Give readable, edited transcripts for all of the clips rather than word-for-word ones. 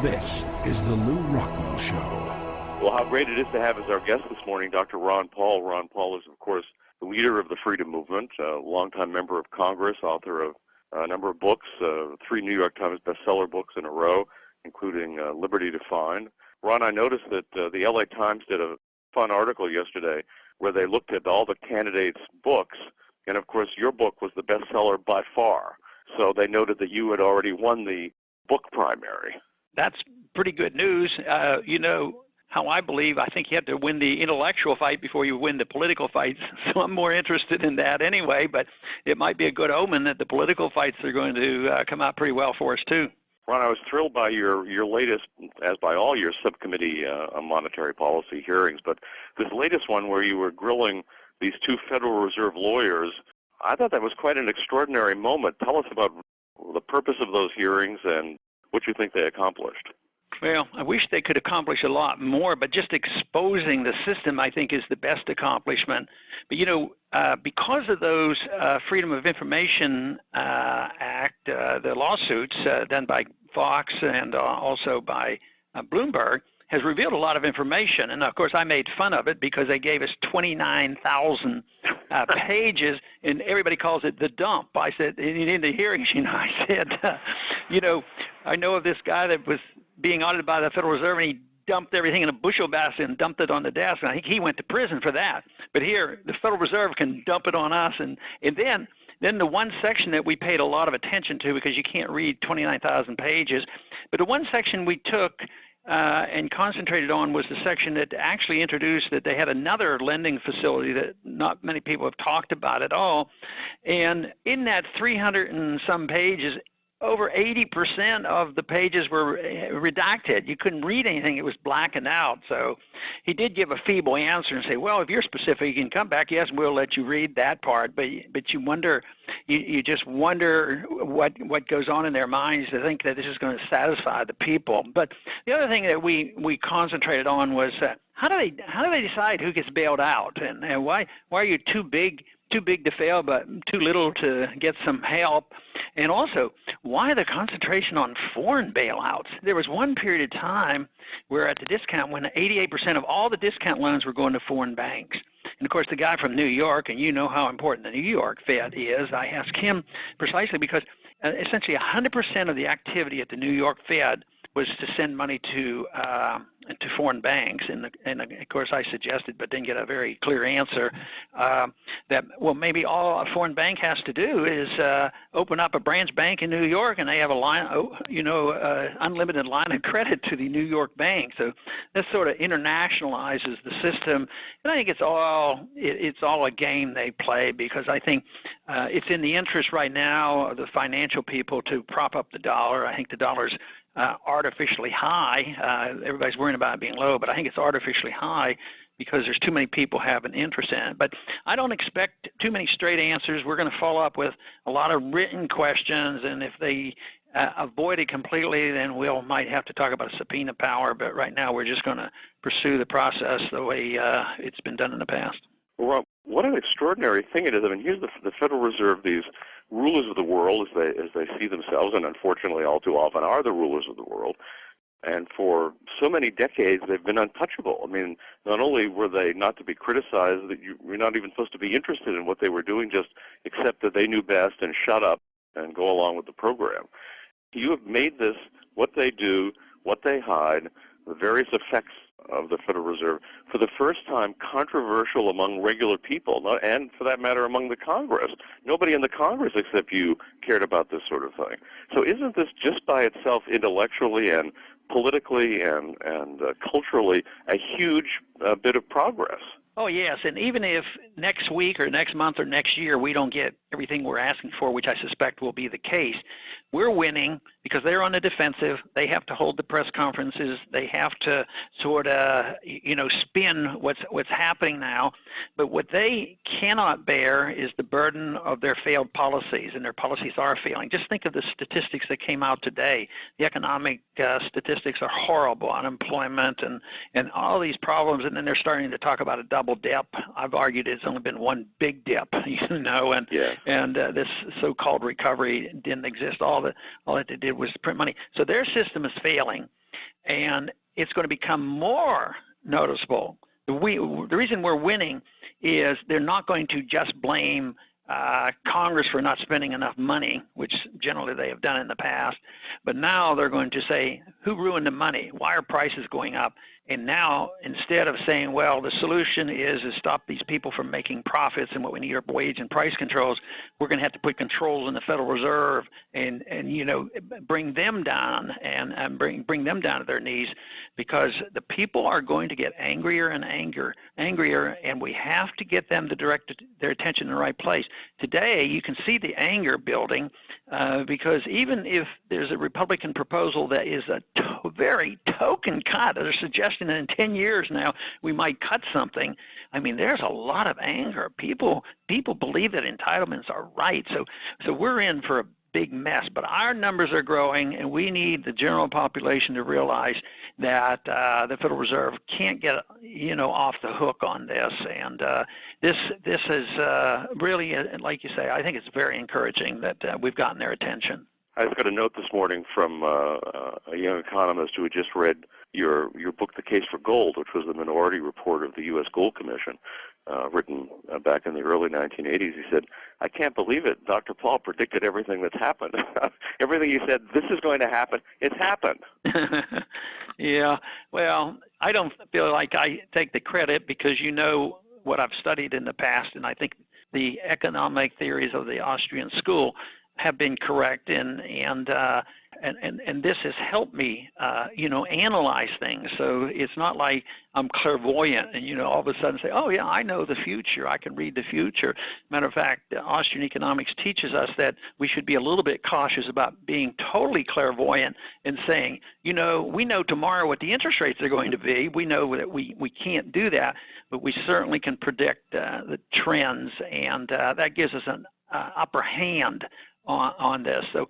This is the Lew Rockwell Show. Well, how great it is to have as our guest this morning Dr. Ron Paul. Ron Paul is, of course, the leader of the Freedom Movement, a longtime member of Congress, author of a number of books, 3 New York Times bestseller books in a row, including Liberty Defined. Ron, I noticed that the LA Times did a fun article yesterday where they looked at all the candidates' books, and of course your book was the bestseller by far. So they noted that you had already won the book primary. That's pretty good news. You know how I believe. I think you have to win the intellectual fight before you win the political fights. So I'm more interested in that anyway, but it might be a good omen that the political fights are going to come out pretty well for us too. Ron, I was thrilled by your latest, as by all your subcommittee on monetary policy hearings, but this latest one where you were grilling these 2 Federal Reserve lawyers, I thought that was quite an extraordinary moment. Tell us about the purpose of those hearings and what you think they accomplished. Well, I wish they could accomplish a lot more, but just exposing the system, I think, is the best accomplishment. But, you know, because of those Freedom of Information Act, the lawsuits done by Fox and also by Bloomberg, has revealed a lot of information. And, of course, I made fun of it because they gave us 29,000 pages, and everybody calls it the dump. I said, in the hearings, you know, I said, you know, I know of this guy that was being audited by the Federal Reserve, and he dumped everything in a bushel basket and dumped it on the desk. And I think he went to prison for that. But here, the Federal Reserve can dump it on us. And then the one section that we paid a lot of attention to, because you can't read 29,000 pages, but the one section we took and concentrated on was the section that actually introduced that they had another lending facility that not many people have talked about at all. And in that 300 and some pages, over 80% of the pages were redacted. You couldn't read anything. It was blackened out. So he did give a feeble answer and say, well, if you're specific, you can come back. Yes, we'll let you read that part. But you wonder, you just wonder what goes on in their minds to think that this is going to satisfy the people. But the other thing that we concentrated on was how do they decide who gets bailed out, and why are you too big to fail but too little to get some help? And also, why the concentration on foreign bailouts? There was one period of time where at the discount when 88% of all the discount loans were going to foreign banks. And of course, the guy from New York, and you know how important the New York Fed is, I asked him precisely because essentially 100% of the activity at the New York Fed was to send money to foreign banks, and of course I suggested, but didn't get a very clear answer, that well maybe all a foreign bank has to do is open up a branch bank in New York, and they have a line, unlimited line of credit to the New York bank. So this sort of internationalizes the system, and I think it's all a game they play, because I think it's in the interest right now of the financial people to prop up the dollar. I think the dollar's artificially high. Everybody's worrying about it being low, but I think it's artificially high because there's too many people have an interest in it. But I don't expect too many straight answers. We're going to follow up with a lot of written questions, and if they avoid it completely, then we might have to talk about a subpoena power. But right now we're just going to pursue the process the way it's been done in the past. Well, what an extraordinary thing it is. I mean, here's the Federal Reserve, these rulers of the world as they see themselves, and unfortunately all too often are the rulers of the world. And for so many decades, they've been untouchable. I mean, not only were they not to be criticized, that you're not even supposed to be interested in what they were doing, just accept that they knew best and shut up and go along with the program. You have made this, what they do, what they hide, the various effects of the Federal Reserve, for the first time controversial among regular people, and for that matter among the Congress. Nobody in the Congress except you cared about this sort of thing. So isn't this just by itself intellectually and politically and culturally a huge bit of progress? Oh, yes, and even if next week or next month or next year we don't get everything we're asking for, which I suspect will be the case, we're winning because they're on the defensive. They have to hold the press conferences. They have to sort of, spin what's happening now. But what they cannot bear is the burden of their failed policies, and their policies are failing. Just think of the statistics that came out today. The economic statistics are horrible, unemployment and all these problems, and then they're starting to talk about a double dip. I've argued it's only been one big dip, and this so-called recovery didn't exist all that they did was print money. So their system is failing, and it's going to become more noticeable. The reason we're winning is they're not going to just blame Congress for not spending enough money, which generally they have done in the past, but now they're going to say, who ruined the money? Why are prices going up? And now, instead of saying, well, the solution is to stop these people from making profits and what we need are wage and price controls, we're going to have to put controls in the Federal Reserve and bring them down and bring them down to their knees, because the people are going to get angrier and angrier, and we have to get them to direct their attention in the right place. Today, you can see the anger building because even if there's a Republican proposal that is a very token cut, they're suggesting that in 10 years now we might cut something. I mean, there's a lot of anger. People believe that entitlements are right. So we're in for a big mess. But our numbers are growing, and we need the general population to realize that the Federal Reserve can't get off the hook on this. And this is really, like you say, I think it's very encouraging that we've gotten their attention. I just got a note this morning from a young economist who had just read your book, The Case for Gold, which was the minority report of the U.S. Gold Commission, written back in the early 1980s. He said, I can't believe it. Dr. Paul predicted everything that's happened. Everything he said, this is going to happen, it's happened. Yeah, well, I don't feel like I take the credit because what I've studied in the past, and I think the economic theories of the Austrian school have been correct, and this has helped me, analyze things. So it's not like I'm clairvoyant and all of a sudden say, oh yeah, I know the future. I can read the future. Matter of fact, Austrian economics teaches us that we should be a little bit cautious about being totally clairvoyant and saying, we know tomorrow what the interest rates are going to be. We know that we can't do that, but we certainly can predict the trends, and that gives us an upper hand on this. So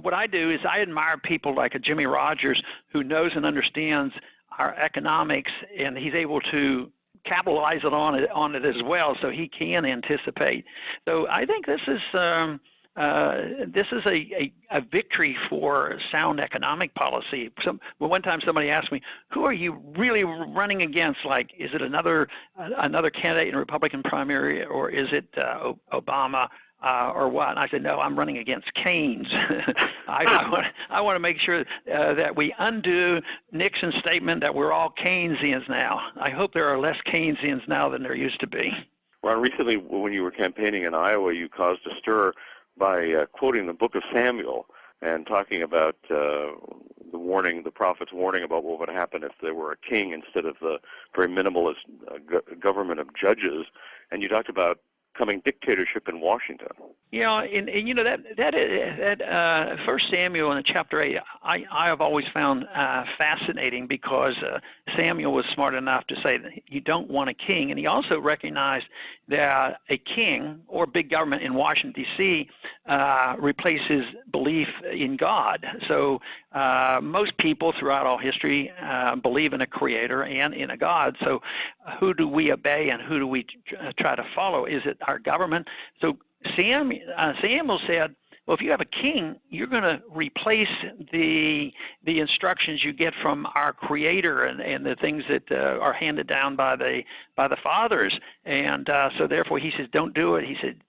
what I do is I admire people like a Jimmy Rogers who knows and understands our economics, and he's able to capitalize on it as well, so he can anticipate. So I think this is a victory for sound economic policy. One time somebody asked me, who are you really running against? Like, is it another candidate in a Republican primary, or is it Obama? Or what? And I said, no, I'm running against Keynes. I want to make sure that we undo Nixon's statement that we're all Keynesians now. I hope there are less Keynesians now than there used to be. Ron, recently when you were campaigning in Iowa, you caused a stir by quoting the book of Samuel and talking about the prophet's warning about what would happen if there were a king instead of the very minimalist government of judges. And you talked about coming dictatorship in Washington. Yeah, and that First Samuel in chapter 8, I have always found fascinating because Samuel was smart enough to say that you don't want a king, and he also recognized that a king or big government in Washington, D.C. Replaces belief in God. So most people throughout all history believe in a creator and in a God. So who do we obey and who do we try to follow? Is it our government? So Samuel said, well, if you have a king, you're going to replace the instructions you get from our Creator and the things that are handed down by the fathers. And so therefore, he says, don't do it. He said,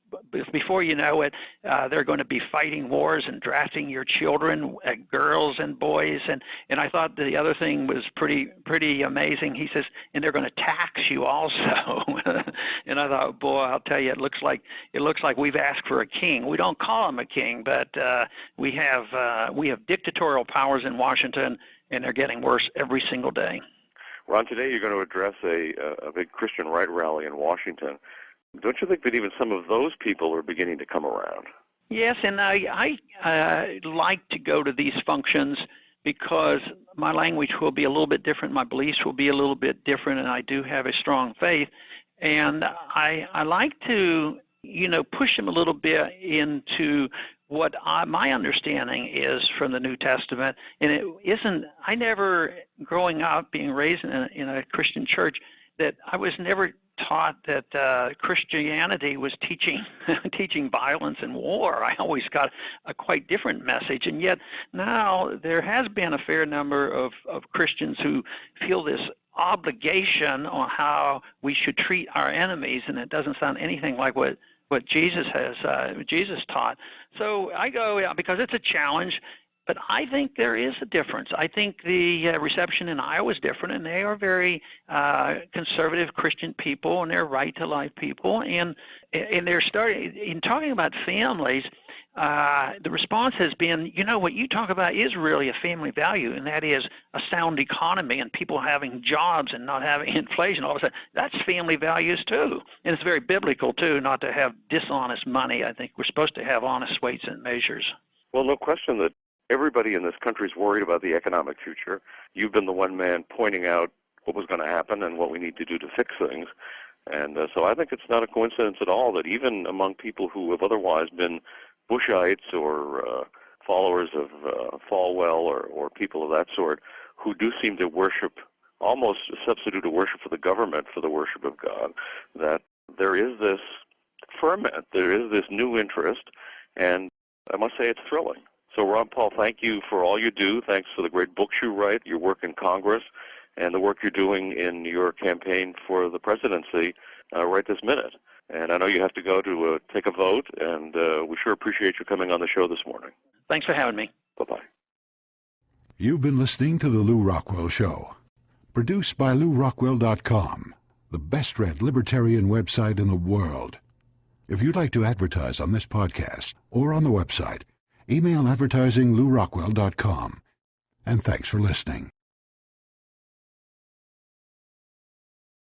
before you know it, they're going to be fighting wars and drafting your children, girls and boys. And I thought the other thing was pretty amazing. He says, and they're going to tax you also. And I thought, boy, I'll tell you, it looks like we've asked for a king. We don't call him a king, but we have dictatorial powers in Washington, and they're getting worse every single day. Ron, today you're going to address a big Christian right rally in Washington. Don't you think that even some of those people are beginning to come around? Yes, and I like to go to these functions because my language will be a little bit different, my beliefs will be a little bit different, and I do have a strong faith. And I like to, push them a little bit into what my understanding is from the New Testament. And it isn't, I never, growing up, being raised in a Christian church, that I was never taught that Christianity was teaching teaching violence and war. I always got a quite different message, and yet now there has been a fair number of Christians who feel this obligation on how we should treat our enemies, and it doesn't sound anything like what Jesus has Jesus taught. So I go because it's a challenge. But I think there is a difference. I think the reception in Iowa is different, and they are very conservative Christian people, and they're right-to-life people. And they're starting in talking about families. The response has been, what you talk about is really a family value, and that is a sound economy and people having jobs and not having inflation. All of a sudden, that's family values too, and it's very biblical too, not to have dishonest money. I think we're supposed to have honest weights and measures. Well, no question that everybody in this country is worried about the economic future. You've been the one man pointing out what was going to happen and what we need to do to fix things. And so I think it's not a coincidence at all that even among people who have otherwise been Bushites or followers of Falwell or people of that sort, who do seem to worship, almost substitute a worship for the government for the worship of God, that there is this ferment, there is this new interest, and I must say it's thrilling. So, Ron Paul, thank you for all you do. Thanks for the great books you write, your work in Congress, and the work you're doing in your campaign for the presidency right this minute. And I know you have to go to take a vote, and we sure appreciate you coming on the show this morning. Thanks for having me. Bye-bye. You've been listening to The Lew Rockwell Show, produced by LewRockwell.com, the best-read libertarian website in the world. If you'd like to advertise on this podcast or on the website, email advertising LewRockwell.com. And thanks for listening.